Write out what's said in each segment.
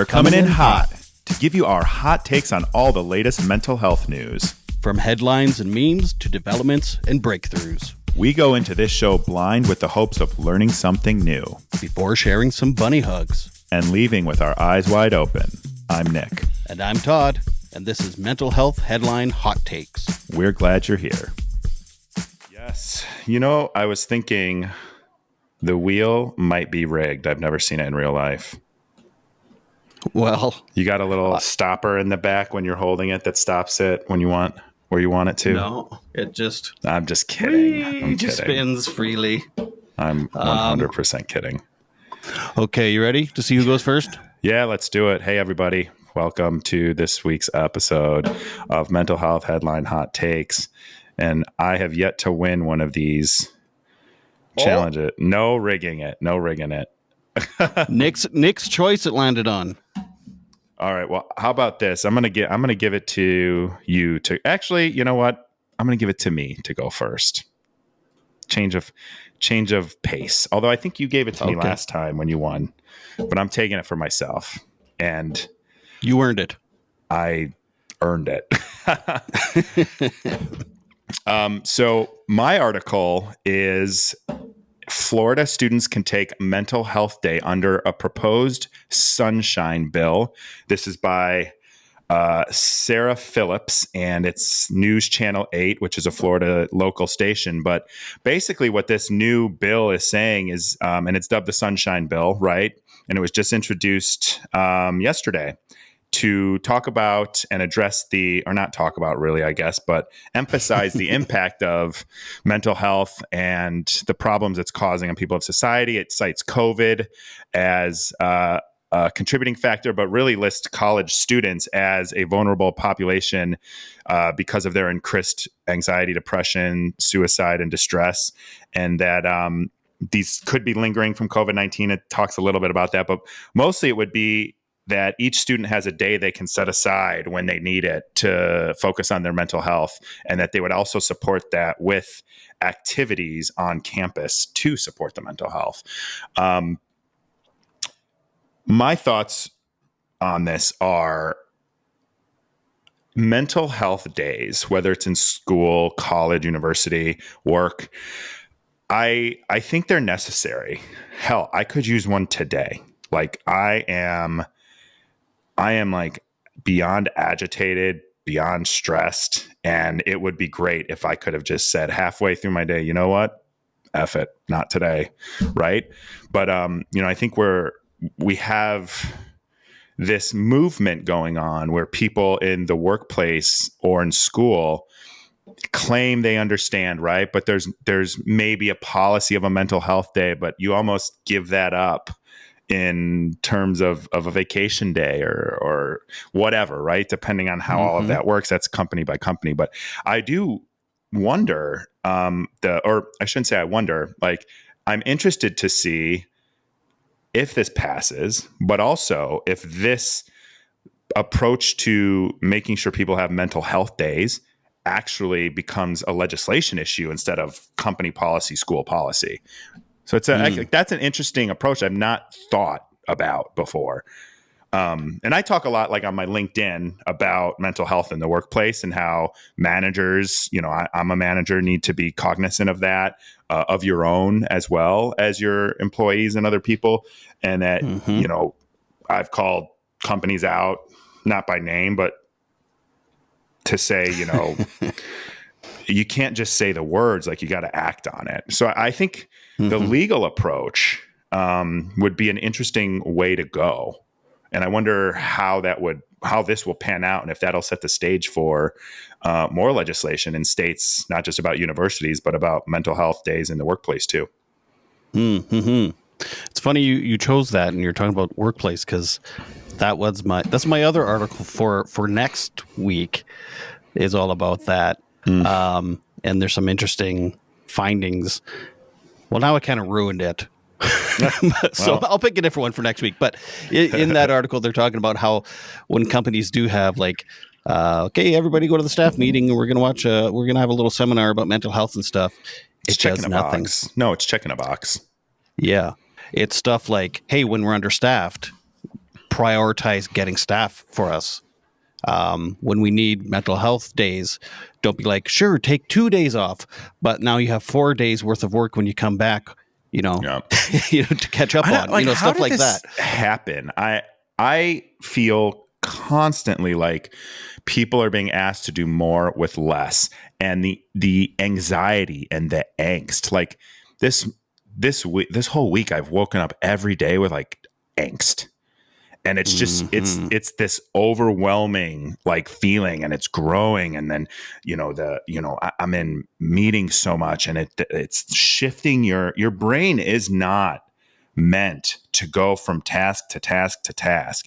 We're coming in hot to give you our hot takes on all the latest mental health news. From headlines and memes to developments and breakthroughs. We go into this show blind with the hopes of learning something new. Before sharing some bunny hugs. And leaving with our eyes wide open. I'm Nick. And I'm Todd. And this is Mental Health Headline Hot Takes. We're glad you're here. Yes. You know, I was thinking the wheel might be rigged. I've never seen it in real life. Well, you got a little stopper in the back when you're holding it that stops it when you want where you want it to? No, it just... I'm just kidding. It just spins freely. I'm 100% kidding. Okay, you ready to see who goes first? Yeah, let's do it. Hey, everybody. Welcome to this week's episode of Mental Health Headline Hot Takes. And I have yet to win one of these. Challenge it. No rigging it. No rigging it. Nick's choice it landed on. All right. Well, how about this? I'm gonna give it to you to actually, you know what? I'm gonna give it to me to go first. Change of pace. Although I think you gave it to me last time when you won, but I'm taking it for myself. And you earned it. I earned it. So my article is Florida students can take mental health day under a proposed sunshine bill. This is by Sarah Phillips, and it's News Channel 8, which is a Florida local station. But basically what this new bill is saying is, and it's dubbed the Sunshine Bill, right? And it was just introduced yesterday to talk about and address or not talk about really, I guess, but emphasize the impact of mental health and the problems it's causing on people of society. It cites COVID as a contributing factor, but really lists college students as a vulnerable population because of their increased anxiety, depression, suicide, and distress, and that these could be lingering from COVID-19. It talks a little bit about that, but mostly it would be that each student has a day they can set aside when they need it to focus on their mental health, and that they would also support that with activities on campus to support the mental health. My thoughts on this are mental health days, whether it's in school, college, university, work. I think they're necessary. Hell, I could use one today. Like I am like beyond agitated, beyond stressed. And it would be great if I could have just said halfway through my day, you know what? F it, not today. Right. But, I think we have this movement going on where people in the workplace or in school claim they understand, right? But there's maybe a policy of a mental health day, but you almost give that up in terms of a vacation day or whatever, right? Depending on how all of that works, that's company by company. But I do wonder, or I shouldn't say I wonder, like I'm interested to see if this passes, but also if this approach to making sure people have mental health days actually becomes a legislation issue instead of company policy, school policy. So that's an interesting approach I've not thought about before. And I talk a lot like on my LinkedIn about mental health in the workplace and how managers, I'm a manager, need to be cognizant of that, of your own as well as your employees and other people. And that, I've called companies out, not by name, but to say, you can't just say the words, like you got to act on it. So I think the legal approach would be an interesting way to go. And I wonder how this will pan out and if that'll set the stage for more legislation in states, not just about universities, but about mental health days in the workplace too. It's funny you chose that and you're talking about workplace because that's my other article for next week is all about that. And there's some interesting findings. Well, now I kind of ruined it. So I'll pick a different one for next week. But in that article, they're talking about how when companies do have like, okay, everybody go to the staff meeting and we're going to have a little seminar about mental health and stuff. It's checking a box. No, it's checking a box. Yeah. It's stuff like, hey, when we're understaffed, prioritize getting staff for us. When we need mental health days, don't be like, sure, take 2 days off, but now you have 4 days worth of work when you come back, Yeah. to catch up on, Like, how stuff did like this that. happen? I feel constantly like people are being asked to do more with less, and the anxiety and the angst. Like this whole week, I've woken up every day with like angst, and it's just Mm-hmm. it's this overwhelming like feeling, and it's growing. And then I'm in meetings so much, and it's shifting. Your brain is not meant to go from task to task to task.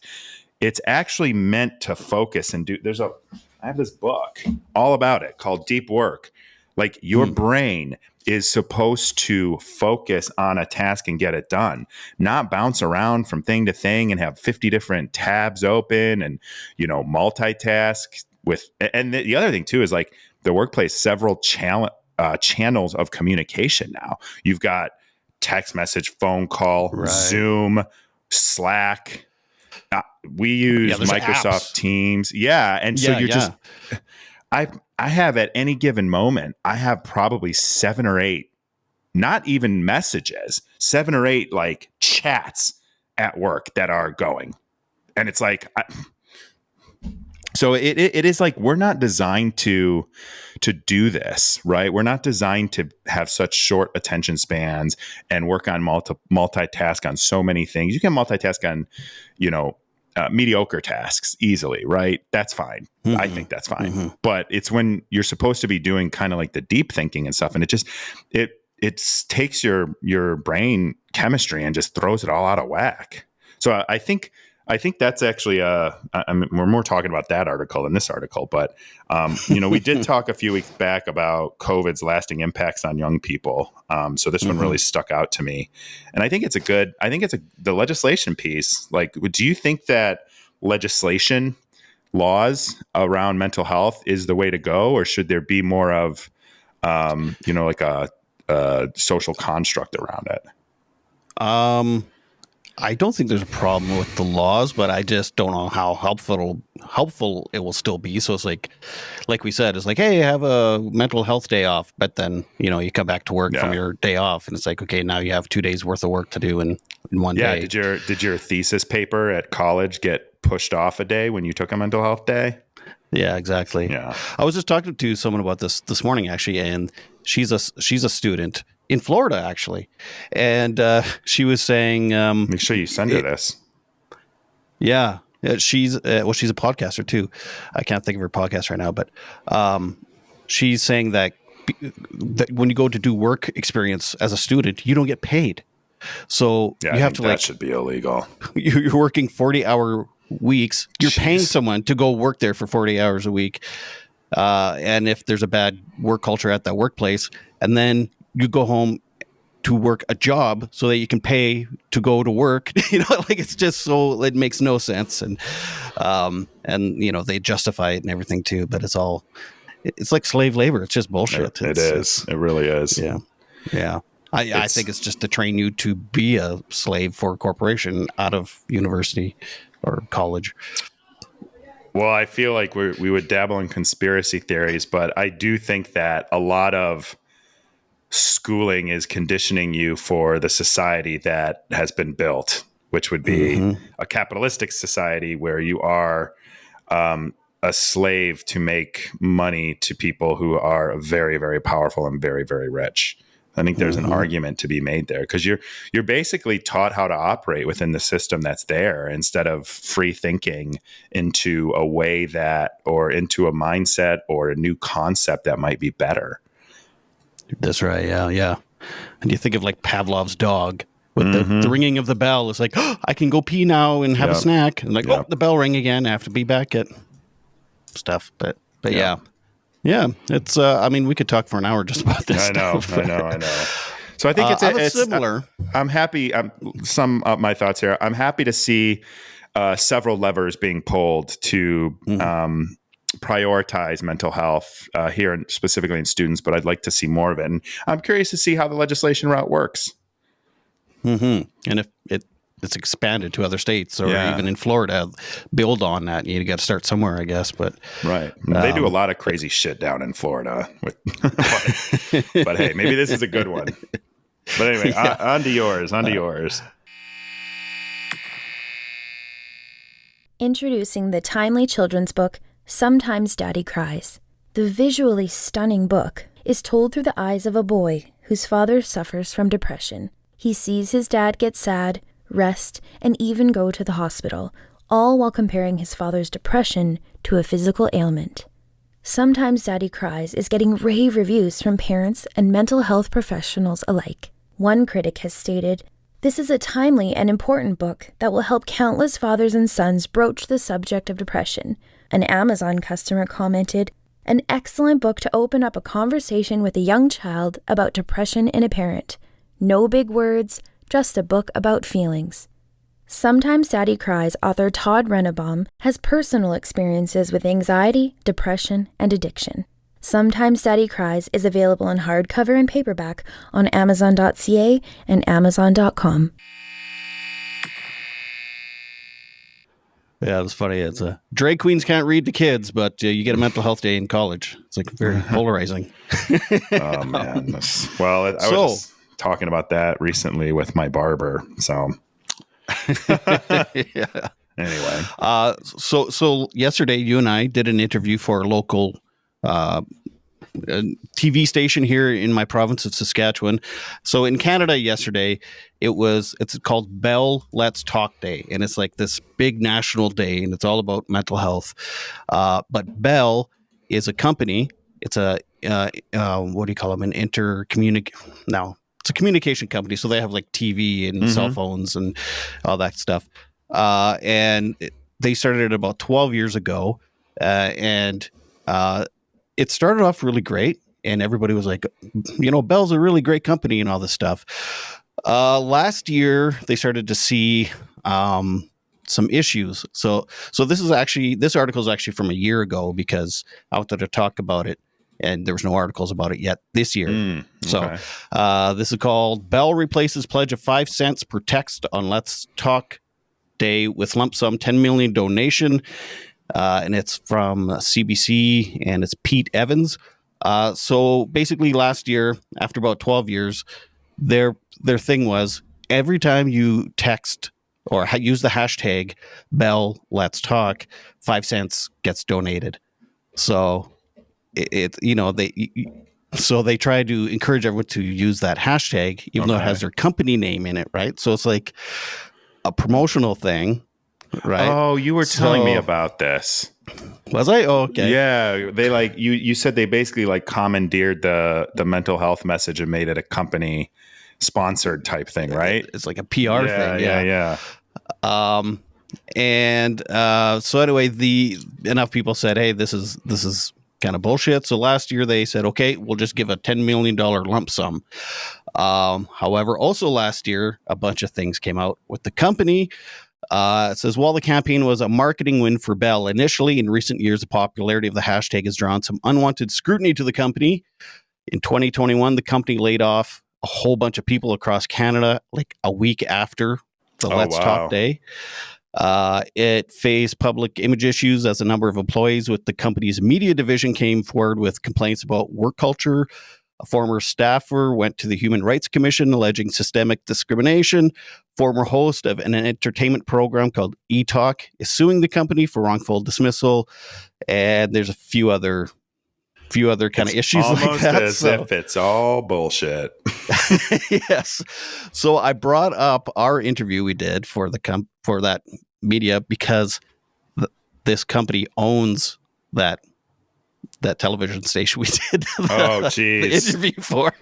It's actually meant to focus and do. I have this book all about it called Deep Work. Like, your brain is supposed to focus on a task and get it done, not bounce around from thing to thing and have 50 different tabs open and, multitask with. And the other thing too is, like, the workplace, several channels of communication now. You've got text message, phone call, Right. Zoom, Slack. We Yeah, use there's Microsoft apps. Teams. Yeah. And so Yeah, you're just, yeah. I have at any given moment, I have probably 7 or 8, not even messages, 7 or 8 like chats at work that are going. And it's like, so it is like, we're not designed to do this, right? We're not designed to have such short attention spans and work on multitask on so many things. You can multitask on, mediocre tasks easily, right? That's fine. I Mm-hmm. think that's fine. Mm-hmm. But it's when you're supposed to be doing kind of like the deep thinking and stuff, and it takes your brain chemistry and just throws it all out of whack. So I think that's actually we're more talking about that article than this article, but we did talk a few weeks back about COVID's lasting impacts on young people. So this one really stuck out to me, and I think it's the legislation piece. Like, do you think that legislation, laws around mental health is the way to go, or should there be more of like a social construct around it? I don't think there's a problem with the laws, but I just don't know how helpful it will still be. So it's like we said, it's like, hey, have a mental health day off, but then you come back to work from Yeah. your day off, and it's like, okay, now you have 2 days worth of work to do in one Yeah. day. Did your thesis paper at college get pushed off a day when you took a mental health day? Yeah, exactly. Yeah. I was just talking to someone about this morning, actually, and she's a student in Florida, actually, and she was saying, Make sure you send her this. yeah, she's she's a podcaster too. I can't think of her podcast right now, but she's saying that when you go to do work experience as a student, you don't get paid. So Yeah, you I have think to that should be illegal. you're working 40-hour weeks. You're paying Jeez. someone to go work there for 40 hours a week. And if there's a bad work culture at that workplace, and then you go home to work a job so that you can pay to go to work, like, it's just so, it makes no sense. And they justify it and everything too, but it's like slave labor. It's just bullshit. It is. It really is. Yeah. Yeah. I think it's just to train you to be a slave for a corporation out of university or college. Well, I feel like we would dabble in conspiracy theories, but I do think that a lot of schooling is conditioning you for the society that has been built, which would be a capitalistic society where you are a slave to make money to people who are very, very powerful and very, very rich. I think there's an argument to be made there, because you're basically taught how to operate within the system that's there, instead of free thinking into a way or into a mindset or a new concept that might be better. That's right. Yeah. Yeah. And you think of like Pavlov's dog with the ringing of the bell. It's like, oh, I can go pee now and have a Yep. snack. And like, Yep. oh, the bell rang again. I have to be back at stuff. But yeah. Yeah. It's, I mean, we could talk for an hour just about this I know. stuff. I know. So I think it's similar. I'm happy. Sum up my thoughts here. I'm happy to see several levers being pulled to prioritize mental health here, specifically in students. But I'd like to see more of it. And I'm curious to see how the legislation route works. And if it's expanded to other states or Yeah. even in Florida. Build on that. You got to start somewhere, I guess. But Right. They do a lot of crazy shit down in Florida. But hey, maybe this is a good one. But anyway, Yeah. on to yours. On to yours. Introducing the timely children's book, Sometimes Daddy Cries. The visually stunning book is told through the eyes of a boy whose father suffers from depression. He sees his dad get sad, rest, and even go to the hospital, all while comparing his father's depression to a physical ailment. Sometimes Daddy Cries is getting rave reviews from parents and mental health professionals alike. One critic has stated, "This is a timely and important book that will help countless fathers and sons broach the subject of depression." An Amazon customer commented, "An excellent book to open up a conversation with a young child about depression in a parent. No big words, just a book about feelings." Sometimes Daddy Cries author Todd Rennebaum has personal experiences with anxiety, depression, and addiction. Sometimes Daddy Cries is available in hardcover and paperback on Amazon.ca and Amazon.com. Yeah, it's funny. It's drag queens can't read to kids, but you get a mental health day in college. It's like very polarizing. Oh man. I was just talking about that recently with my barber. So Yeah. anyway, so yesterday you and I did an interview for a local TV station here in my province of Saskatchewan. So in Canada yesterday, it's called Bell Let's Talk Day, and it's like this big national day, and it's all about mental health. But Bell is a company. It's a what do you call them? It's a communication company. So they have like TV and cell phones and all that stuff. They started it about 12 years ago, and it started off really great, and everybody was like, Bell's a really great company and all this stuff. Last year, they started to see some issues. So this article is actually from a year ago because I wanted to talk about it, and there was no articles about it yet this year. okay. So this is called Bell Replaces Pledge of 5 cents per text on Let's Talk Day with lump sum 10 million donation. And it's from CBC, and it's Pete Evans. So basically last year, after about 12 years, their thing was every time you text or use the hashtag Bell Let's Talk, 5 cents gets donated. So they try to encourage everyone to use that hashtag, even though it has their company name in it, right? So it's like a promotional thing. Right. Oh, you were telling me about this. Was I? Oh, okay. Yeah, they you said they basically commandeered the mental health message and made it a company sponsored type thing, right? It's like a PR thing. Yeah. So anyway, enough people said, "Hey, this is kind of bullshit." So last year they said, "Okay, we'll just give a $10 million lump sum." However, also last year, a bunch of things came out with the company. It says, while the campaign was a marketing win for Bell initially, in recent years, the popularity of the hashtag has drawn some unwanted scrutiny to the company. In 2021, the company laid off a whole bunch of people across Canada, like a week after the Let's Talk Day. It faced public image issues as a number of employees with the company's media division came forward with complaints about work culture. A former staffer went to the Human Rights Commission alleging systemic discrimination. Former host of an entertainment program called E-Talk is suing the company for wrongful dismissal. And there's a few other kind of issues like that. Almost as if it's all bullshit. Yes. So I brought up our interview we did for that media because this company owns that television station we did the interview for.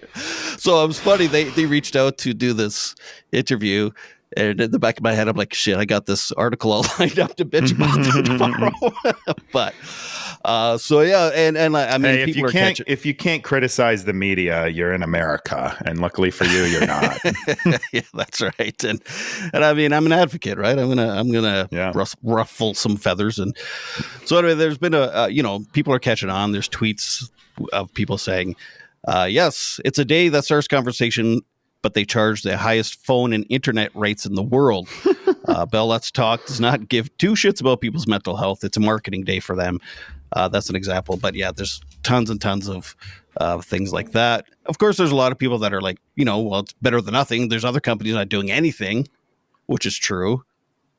So it was funny. They reached out to do this interview, and in the back of my head, I'm like, shit, I got this article all lined up to bitch about them tomorrow. But so yeah, and I mean, hey, if you can't criticize the media, you're in America, and luckily for you, you're not. Yeah, that's right. And I mean, I'm an advocate, right? I'm gonna ruffle some feathers, and so anyway, there's been people are catching on. There's tweets of people saying, yes, it's a day that starts conversation but they charge the highest phone and internet rates in the world. Bell Let's Talk does not give two shits about people's mental health. It's a marketing day for them. That's an example. But yeah, there's tons and tons of things like that. Of course, there's a lot of people that are like, well, it's better than nothing. There's other companies not doing anything, which is true.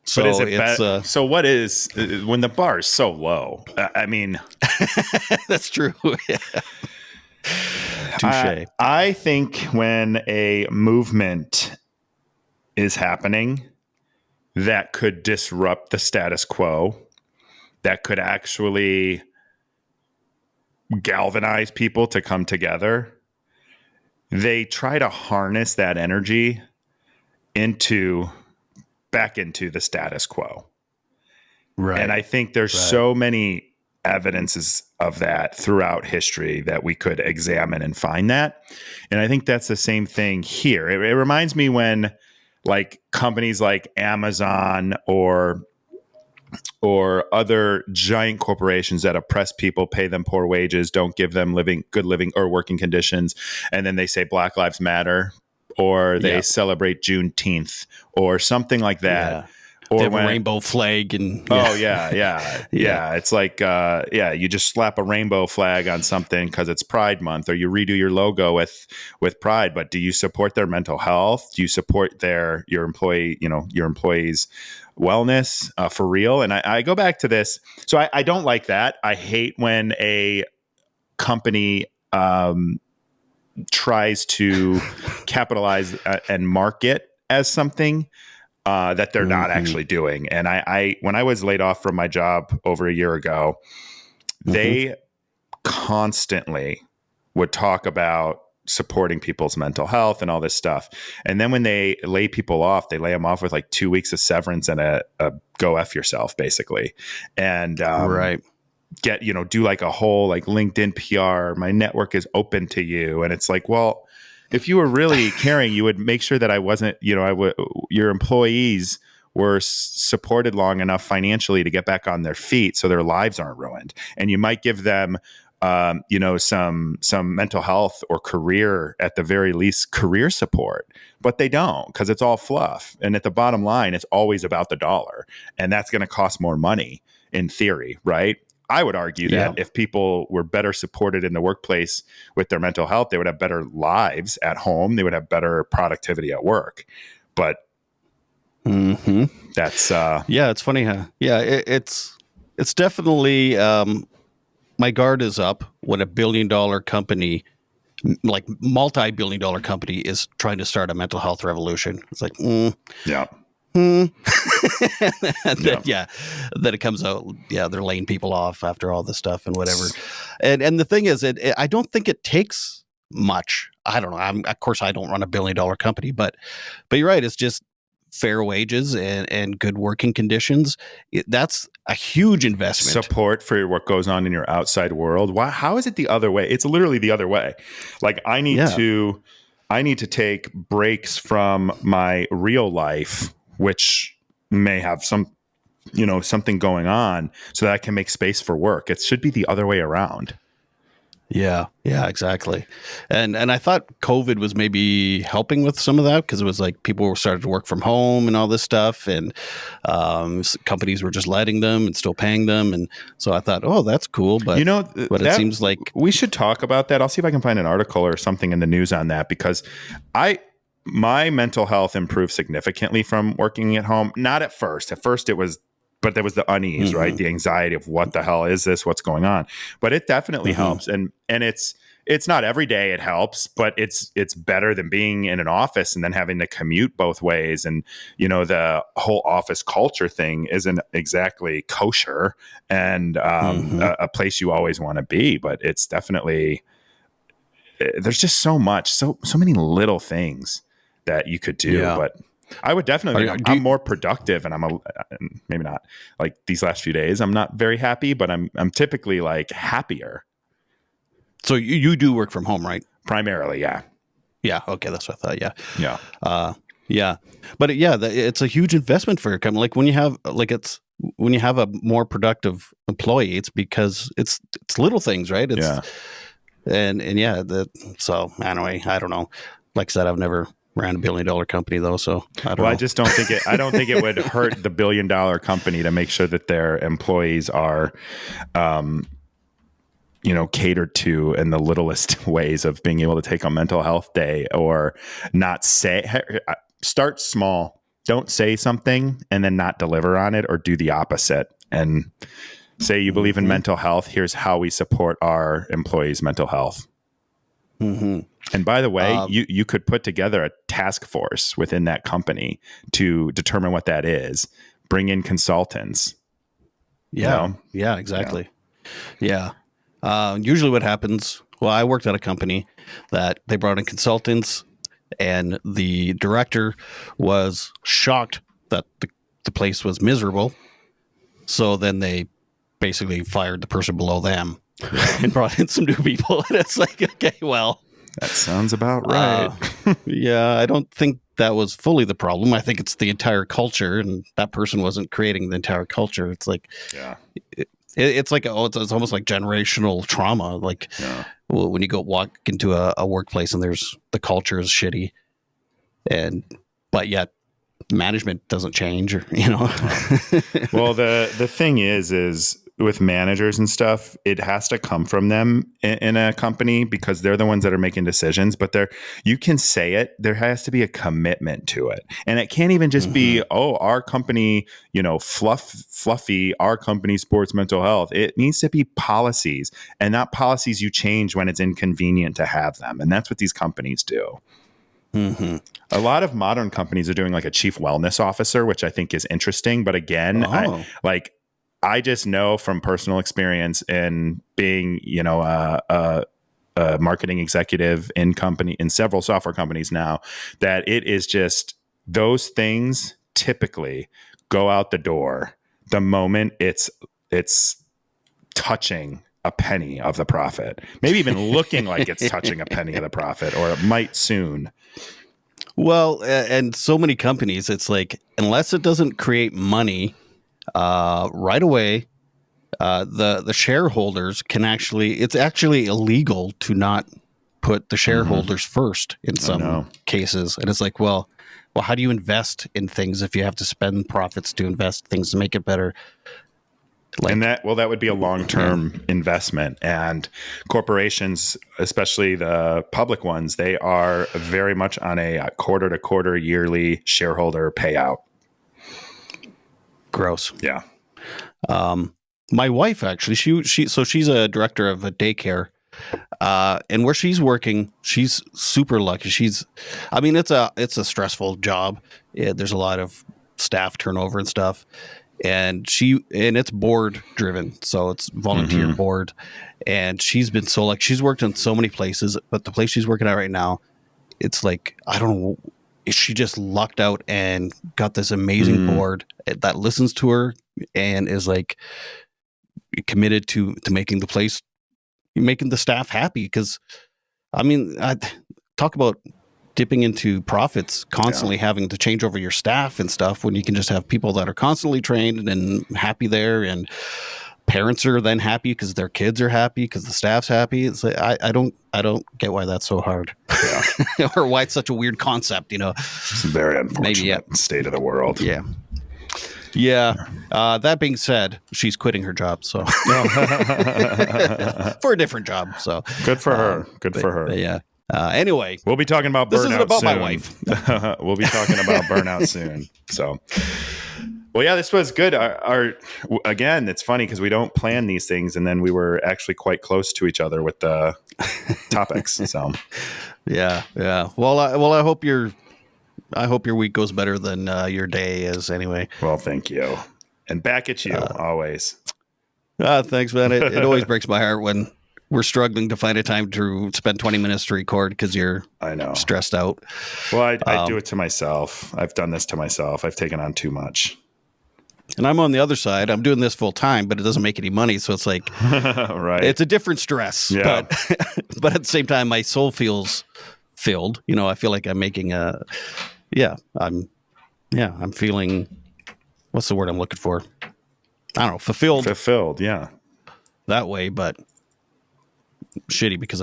So but is it so what is when the bar is so low? I mean, that's true. Touche. I think when a movement is happening that could disrupt the status quo, that could actually galvanize people to come together, they try to harness that energy back into the status quo. Right. And I think there's so many evidences of that throughout history that we could examine and find that. And I think that's the same thing here. It reminds me when like companies like Amazon or other giant corporations that oppress people, pay them poor wages, don't give them good living or working conditions. And then they say Black Lives Matter, or they celebrate Juneteenth or something like that. Yeah. Or they have a rainbow flag and yeah. It's like you just slap a rainbow flag on something because it's Pride Month, or you redo your logo with Pride. But do you support their mental health? Do you support your employees' wellness for real? And I go back to this. So I don't like that. I hate when a company tries to capitalize and market as something that they're not actually doing. And I when I was laid off from my job over a year ago, they constantly would talk about supporting people's mental health and all this stuff. And then when they lay people off, they lay them off with like 2 weeks of severance and a go F yourself, basically. And do like a whole like LinkedIn PR, my network is open to you. And it's like, well, if you were really caring, you would make sure that I wasn't, your employees were supported long enough financially to get back on their feet so their lives aren't ruined. And you might give them, some mental health or career, at the very least, career support, but they don't, because it's all fluff. And at the bottom line, it's always about the dollar, and that's going to cost more money in theory, right? I would argue that if people were better supported in the workplace with their mental health, they would have better lives at home. They would have better productivity at work. But that's it's funny, huh? Yeah, it's definitely my guard is up when a billion-dollar company, like multi-billion-dollar company, is trying to start a mental health revolution. It's like, then it comes out, they're laying people off after all this stuff and whatever. And the thing is, I don't think it takes much. I don't know. Of course, I don't run a billion-dollar company, but you're right. It's just fair wages and good working conditions. That's a huge investment. Support for what goes on in your outside world. Why? How is it the other way? It's literally the other way. Like I need to take breaks from my real life, which may have something going on, so that I can make space for work. It should be the other way around. Yeah, exactly. And I thought COVID was maybe helping with some of that, because it was like people were starting to work from home and all this stuff, and companies were just letting them and still paying them. And so I thought, oh, that's cool. But it seems like we should talk about that. I'll see if I can find an article or something in the news on that, because my mental health improved significantly from working at home. Not at first. At first it was, but there was the unease, right? The anxiety of what the hell is this? What's going on? But it definitely helps. And it's not every day it helps, but it's better than being in an office and then having to commute both ways. And, the whole office culture thing isn't exactly kosher and a place you always want to be, but it's definitely, there's just so much, so many little things that you could do, but I would definitely. I'm more productive, and maybe not like these last few days. I'm not very happy, but I'm typically like happier. So you do work from home, right? Primarily, yeah. Yeah. Okay, that's what I thought. Yeah. But it's a huge investment for your company. Like when you have a more productive employee, it's because it's little things, right? So anyway, I don't know. Like I said, I've never ran a $1 billion company though, so I don't know. I just don't think it. I don't think it would hurt the $1 billion company to make sure that their employees are, catered to in the littlest ways of being able to take a mental health day or not start small. Don't say something and then not deliver on it, or do the opposite and say you believe in mental health. Here's how we support our employees' mental health. Mm-hmm. And by the way, you could put together a task force within that company to determine what that is. Bring in consultants. Yeah. Yeah, exactly. Yeah. Usually what happens, well, I worked at a company that they brought in consultants, and the director was shocked that the place was miserable. So then they basically fired the person below them and brought in some new people. And it's like, okay, well, that sounds about right. Yeah, I don't think that was fully the problem. I think it's the entire culture, and that person wasn't creating the entire culture. It's like, it's like, it's almost like generational trauma. Like when you go walk into a workplace and the culture is shitty, but yet management doesn't change, or Well, the thing is with managers and stuff, it has to come from them in a company, because they're the ones that are making decisions. But you can say it. There has to be a commitment to it, and it can't even just be, our company, fluffy. Our company supports mental health. It needs to be policies, and not policies you change when it's inconvenient to have them. And that's what these companies do. Mm-hmm. A lot of modern companies are doing like a chief wellness officer, which I think is interesting. But again, I just know from personal experience in being, a marketing executive in several software companies now, that it is just, those things typically go out the door the moment it's touching a penny of the profit, maybe even looking like it's touching a penny of the profit, or it might soon. Well, and so many companies, it's like, unless it doesn't create money right away, the shareholders can it's actually illegal to not put the shareholders first in some cases. And it's like, well, how do you invest in things if you have to spend profits to invest things to make it better? And that would be a long-term investment, and corporations, especially the public ones, they are very much on a quarter-to-quarter yearly shareholder payout. Gross. Yeah. My wife, actually, she's a director of a daycare, and where she's working, she's super lucky. It's a stressful job. There's a lot of staff turnover and stuff. And it's board driven, so it's volunteer board. And she's been so lucky. She's worked in so many places, but the place she's working at right now, it's like, I don't know, she just lucked out and got this amazing board that listens to her and is like committed to making the staff happy. Because I talk about dipping into profits, constantly having to change over your staff and stuff, when you can just have people that are constantly trained and happy there, and parents are then happy because their kids are happy because the staff's happy. It's like, I don't get why that's so hard, or why it's such a weird concept. It's a very unfortunate state of the world. Yeah. That being said, she's quitting her job, so for a different job. So good for her. Good for her. Yeah. Anyway, we'll be talking about burnout. This isn't about my wife. We'll be talking about burnout soon. So, well, yeah, this was good. Again, it's funny because we don't plan these things, and then we were actually quite close to each other with the topics. So, yeah. Well, I hope your week goes better than your day is. Anyway. Well, thank you, and back at you always. Thanks, man. It always breaks my heart when we're struggling to find a time to spend 20 minutes to record because you're stressed out. Well, I do it to myself. I've done this to myself. I've taken on too much. And I'm on the other side. I'm doing this full time, but it doesn't make any money. So it's like, right. It's a different stress. Yeah. But at the same time, my soul feels filled. I feel like I'm making I'm feeling, what's the word I'm looking for? I don't know. Fulfilled. Fulfilled. Yeah. That way, but shitty because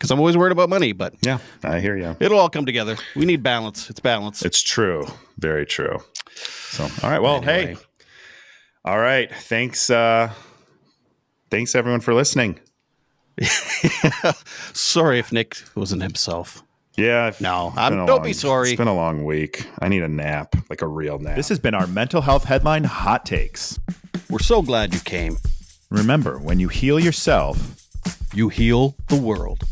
because I'm always worried about money, but Yeah, I hear you. it'll all come together. We need balance. It's balance. It's true. Very true. So, all right. Well, Anyway. hey. All right. Thanks. Thanks everyone for listening. Sorry if Nick wasn't himself. Yeah. No, don't be sorry. It's been a long week. I need a nap, like a real nap. This has been our mental health headline hot takes. We're so glad you came. Remember, when you heal yourself, You heal the world.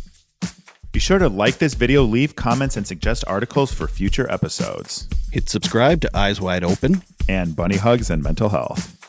be sure to like this video, leave comments, and suggest articles for future episodes. Hit subscribe to Eyes Wide Open. And bunny hugs and mental health.